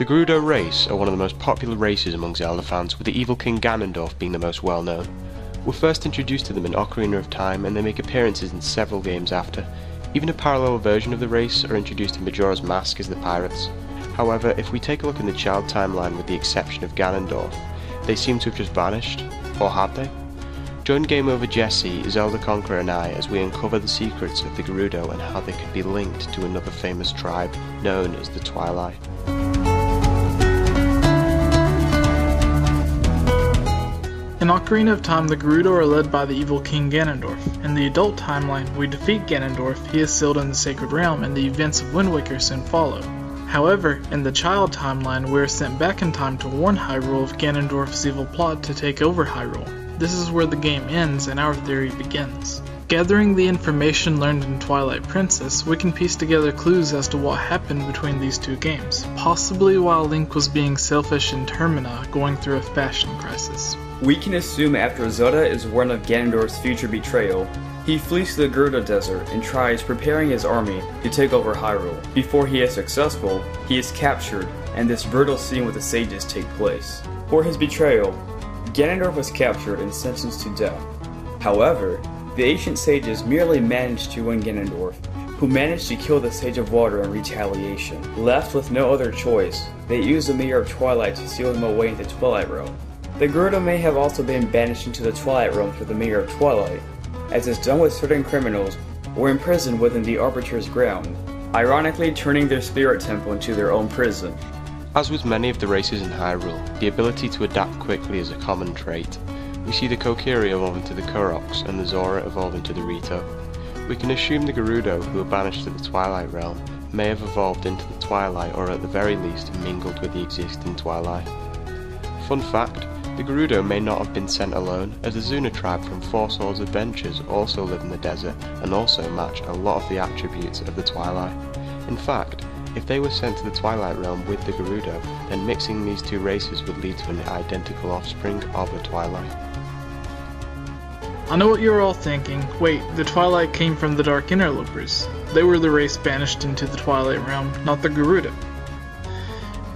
The Gerudo race are one of the most popular races among Zelda fans, with the evil King Ganondorf being the most well known. We're first introduced to them in Ocarina of Time, and they make appearances in several games after. Even a parallel version of the race are introduced in Majora's Mask as the pirates. However, if we take a look in the child timeline with the exception of Ganondorf, they seem to have just vanished. Or have they? Join Game Over Jesse, Zelda Conqueror and I as we uncover the secrets of the Gerudo and how they could be linked to another famous tribe known as the Twili. In Ocarina of Time, the Gerudo are led by the evil King Ganondorf. In the adult timeline, we defeat Ganondorf, he is sealed in the Sacred Realm, and the events of Wind Waker soon follow. However, in the child timeline, we are sent back in time to warn Hyrule of Ganondorf's evil plot to take over Hyrule. This is where the game ends and our theory begins. Gathering the information learned in Twilight Princess, we can piece together clues as to what happened between these two games, possibly while Link was being selfish in Termina, going through a fashion crisis. We can assume after Zelda is warned of Ganondorf's future betrayal, he flees to the Gerudo Desert and tries preparing his army to take over Hyrule. Before he is successful, he is captured, and this brutal scene with the sages take place. For his betrayal, Ganondorf was captured and sentenced to death. However, the ancient sages merely managed to win Ganondorf, who managed to kill the Sage of Water in retaliation. Left with no other choice, they used the Mirror of Twilight to seal him away into Twilight Realm. The Gerudo may have also been banished into the Twilight Realm through the Mirror of Twilight, as is done with certain criminals, or imprisoned within the Arbiter's ground, ironically turning their spirit temple into their own prison. As with many of the races in Hyrule, the ability to adapt quickly is a common trait. We see the Kokiri evolve into the Koroks and the Zora evolve into the Rito. We can assume the Gerudo, who were banished to the Twilight Realm, may have evolved into the Twilight or at the very least mingled with the existing Twilight. Fun fact, the Gerudo may not have been sent alone, as the Zuna tribe from Four Swords Adventures also live in the desert and also match a lot of the attributes of the Twilight. In fact, if they were sent to the Twilight Realm with the Gerudo, then mixing these two races would lead to an identical offspring of a Twilight. I know what you're all thinking, wait, the Twilight came from the Dark Interlopers. They were the race banished into the Twilight Realm, not the Gerudo.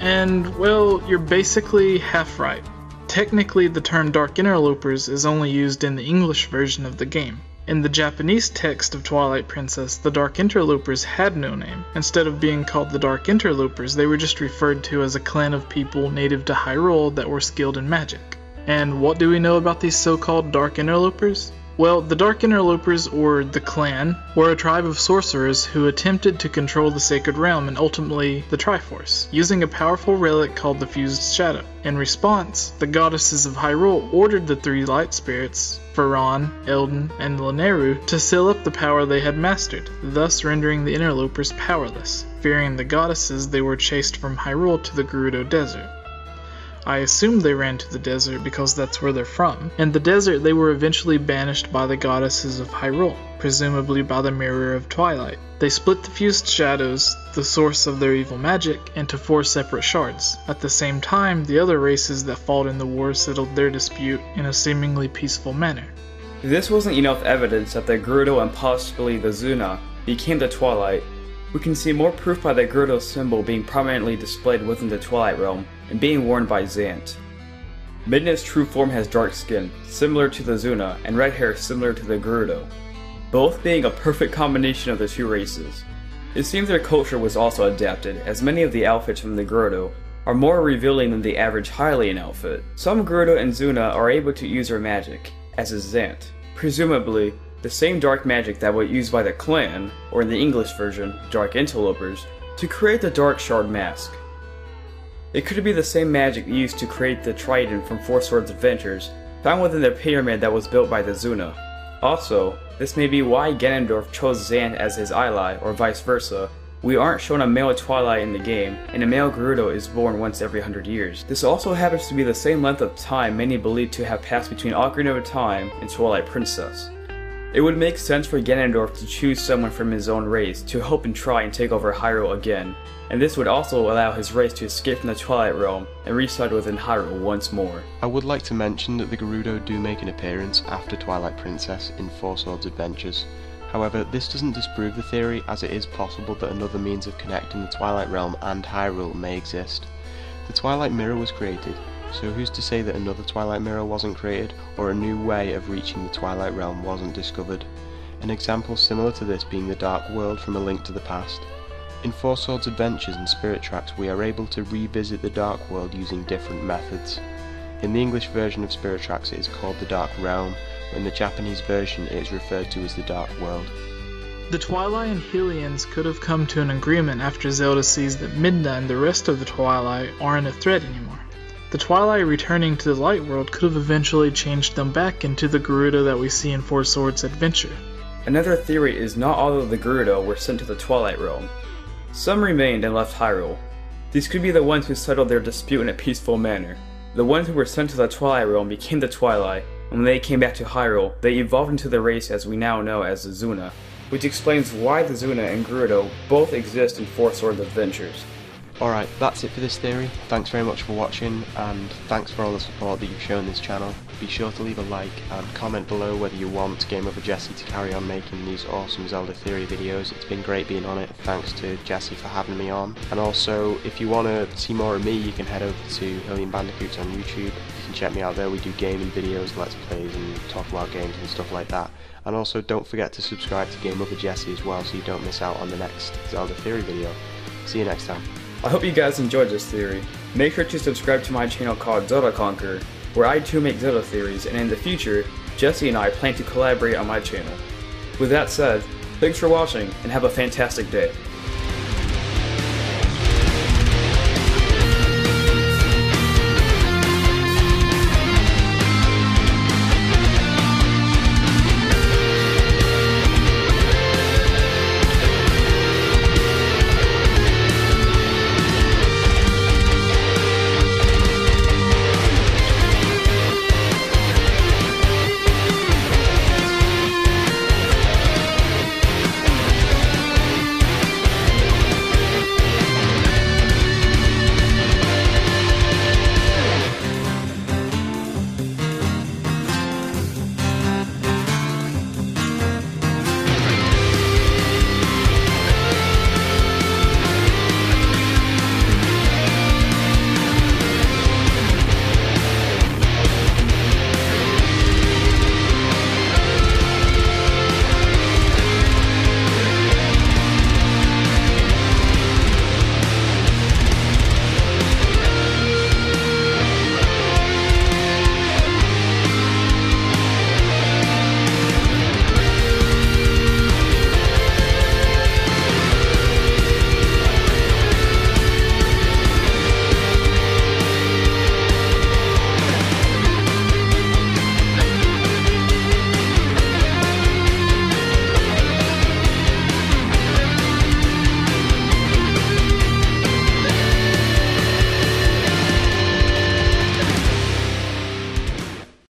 And, well, you're basically half right. Technically, the term Dark Interlopers is only used in the English version of the game. In the Japanese text of Twilight Princess, the Dark Interlopers had no name. Instead of being called the Dark Interlopers, they were just referred to as a clan of people native to Hyrule that were skilled in magic. And what do we know about these so-called Dark Interlopers? Well, the Dark Interlopers, or the Clan, were a tribe of sorcerers who attempted to control the Sacred Realm and ultimately the Triforce, using a powerful relic called the Fused Shadow. In response, the goddesses of Hyrule ordered the three light spirits, Faron, Eldin, and Lanayru, to seal up the power they had mastered, thus rendering the Interlopers powerless. Fearing the goddesses, they were chased from Hyrule to the Gerudo Desert. I assume they ran to the desert because that's where they're from. In the desert, they were eventually banished by the goddesses of Hyrule, presumably by the Mirror of Twilight. They split the Fused Shadows, the source of their evil magic, into 4 separate shards. At the same time, the other races that fought in the war settled their dispute in a seemingly peaceful manner. If this wasn't enough evidence that the Gerudo and possibly the Zuna became the Twilight, we can see more proof by the Gerudo symbol being prominently displayed within the Twilight Realm and being worn by Zant. Midna's true form has dark skin, similar to the Zuna, and red hair similar to the Gerudo, both being a perfect combination of the two races. It seems their culture was also adapted, as many of the outfits from the Gerudo are more revealing than the average Hylian outfit. Some Gerudo and Zuna are able to use their magic, as is Zant, presumably the same dark magic that was used by the Clan, or in the English version, Dark Interlopers, to create the Dark Shard mask. It could be the same magic used to create the trident from Four Swords Adventures, found within the pyramid that was built by the Zuna. Also, this may be why Ganondorf chose Zant as his ally, or vice versa. We aren't shown a male Twilight in the game, and a male Gerudo is born once every 100 years. This also happens to be the same length of time many believe to have passed between Ocarina of Time and Twilight Princess. It would make sense for Ganondorf to choose someone from his own race to help and try and take over Hyrule again, and this would also allow his race to escape from the Twilight Realm and reside within Hyrule once more. I would like to mention that the Gerudo do make an appearance after Twilight Princess in Four Swords Adventures. However, this doesn't disprove the theory, as it is possible that another means of connecting the Twilight Realm and Hyrule may exist. The Twilight Mirror was created, so who's to say that another Twilight Mirror wasn't created, or a new way of reaching the Twilight Realm wasn't discovered? An example similar to this being the Dark World from A Link to the Past. In Four Swords Adventures and Spirit Tracks we are able to revisit the Dark World using different methods. In the English version of Spirit Tracks it is called the Dark Realm, but in the Japanese version it is referred to as the Dark World. The Twilight and Hylians could have come to an agreement after Zelda sees that Midna and the rest of the Twilight aren't a threat anymore. The Twilight returning to the Light World could have eventually changed them back into the Gerudo that we see in Four Swords Adventure. Another theory is not all of the Gerudo were sent to the Twilight Realm. Some remained and left Hyrule. These could be the ones who settled their dispute in a peaceful manner. The ones who were sent to the Twilight Realm became the Twilight, and when they came back to Hyrule, they evolved into the race as we now know as the Zuna, which explains why the Zuna and Gerudo both exist in Four Swords Adventures. Alright, that's it for this theory. Thanks very much for watching, and thanks for all the support that you've shown this channel. Be sure to leave a like and comment below whether you want Game Over Jesse to carry on making these awesome Zelda theory videos. It's been great being on it. Thanks to Jesse for having me on. And also, if you want to see more of me, you can head over to Hylian Bandicoots on YouTube. You can check me out there. We do gaming videos, let's plays, and talk about games and stuff like that. And also, don't forget to subscribe to Game Over Jesse as well, so you don't miss out on the next Zelda theory video. See you next time. I hope you guys enjoyed this theory. Make sure to subscribe to my channel called Zelda Conq, where I too make Zelda theories, and in the future, Jesse and I plan to collaborate on my channel. With that said, thanks for watching, and have a fantastic day.